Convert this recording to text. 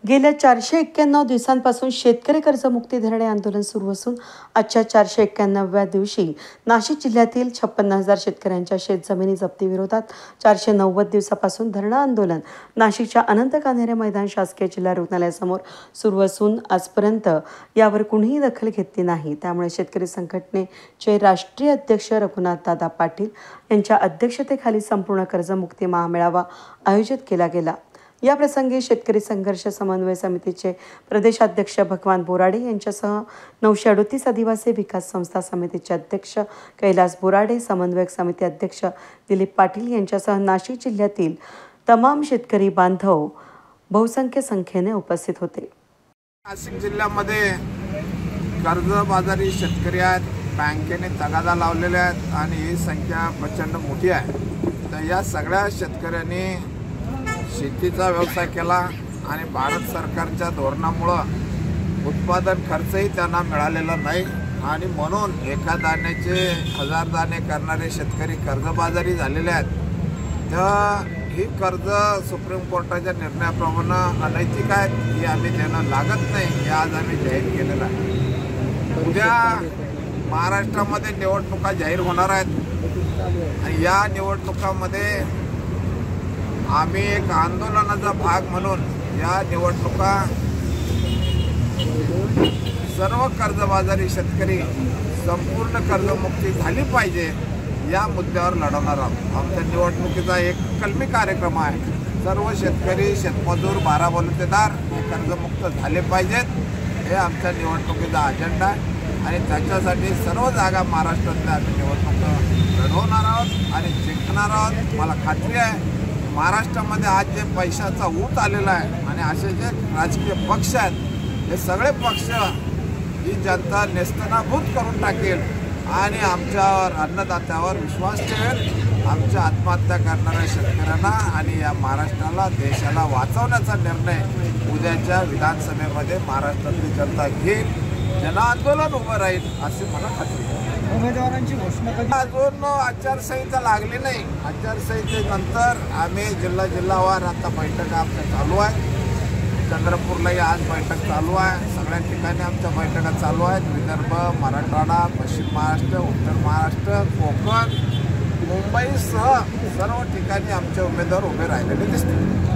गेल्या 491 दिवसांपासून शेतकरी कर्जमुक्ती धरणे आंदोलन सुरू असून आजच्या 491व्या दिवशी नाशिक जिल्ह्यातील 56,000 शेतकऱ्यांच्या शेतजमिनी जप्तीविरोधात 490 दिवसापासून धरणं आंदोलन नाशिकच्या अनंत कान्हेरे मैदान शासकीय जिल्हा रुग्णालयासमोर सुरू असून आजपर्यंत यावर कुणीही दखल घेतली नाही। त्यामुळे शेतकरी संघटनेचे राष्ट्रीय अध्यक्ष रघुनाथदादा पाटील यांच्या अध्यक्षतेखाली संपूर्ण कर्जमुक्ती महामेळावा आयोजित केला गेला। या प्रसंगी शेतकरी संघर्ष समन्वय समितीचे प्रदेशाध्यक्ष भगवान बोराडे यांच्यासह 938 आदिवासी विकास संस्था समितीचे अध्यक्ष कैलास बोराडे, समन्वयक समिती अध्यक्ष दिलीप पाटील यांच्यासह नाशिक जिल्ह्यातील तमाम शेतकरी बांधव बहुसंख्य संख्येने उपस्थित होते। नाशिक जिल्ह्यामध्ये कर्जबाजारी शेतकरी आहेत, बँकेने तगादा लावलेले आहेत आणि ही संख्या प्रचंड मोठी आहे। तर या सगळ्या शेतकऱ्यांनी शेतीचा व्यवसाय केला आणि भारत सरकारच्या धोरणामुळे उत्पादन खर्चही त्यांना मिळालेला नाही आणि म्हणून एका दाण्याचे 1000 दाणे करणारे शेतकरी कर्जबाजारी झालेले आहेत। तर ही कर्ज सुप्रीम कोर्टाच्या निर्णयाप्रमाणे अनैतिक आहेत, ही आम्ही देणं लागत नाही, हे आज आम्ही जाहीर केलेलं आहे। उद्या महाराष्ट्रामध्ये निवडणुका जाहीर होणार आहेत आणि या निवडणुकामध्ये आम्ही एक आंदोलनाचा भाग म्हणून या निवडणुका सर्व कर्जबाजारी शेतकरी संपूर्ण कर्जमुक्ती झाली पाहिजे या मुद्द्यावर लढवणार आहोत। आमच्या निवडणुकीचा एक कलमी कार्यक्रम आहे। सर्व शेतकरी, शेतमजूर, 12 बलुतेदार हे कर्जमुक्त झाले पाहिजेत, हे आमच्या निवडणुकीचा अजेंडा आहे आणि त्याच्यासाठी सर्व जागा महाराष्ट्रातल्या आम्ही निवडणूक लढवणार आहोत आणि जिंकणार आहोत। मला खात्री आहे महाराष्ट्रामध्ये आज जे पैशाचा ऊत आलेला आहे आणि असे जे राजकीय पक्ष आहेत हे सगळे पक्ष ही जनता नेस्तनाबूत करून टाकेल आणि आमच्यावर, अन्नदात्यावर विश्वास ठेवेल। आमच्या आत्महत्या करणाऱ्या शेतकऱ्यांना आणि या महाराष्ट्राला, देशाला वाचवण्याचा निर्णय उद्याच्या विधानसभेमध्ये महाराष्ट्रातली जनता घेईल। जनआंदोलन उभं राहील असे मला खात्री आहे। उमेदवारांची घोषणा कधी? अजून आचारसंहिता लागली नाही। आचारसंहितेनंतर आम्ही जिल्हावार आता बैठका आमच्या चालू आहे। चंद्रपूरलाही आज बैठक चालू आहे, सगळ्या ठिकाणी आमच्या बैठका चालू आहेत। विदर्भ, मराठवाडा, पश्चिम महाराष्ट्र, उत्तर महाराष्ट्र, कोकण, मुंबईसह सर्व ठिकाणी आमचे उमेदवार उभे राहिलेले दिसतील।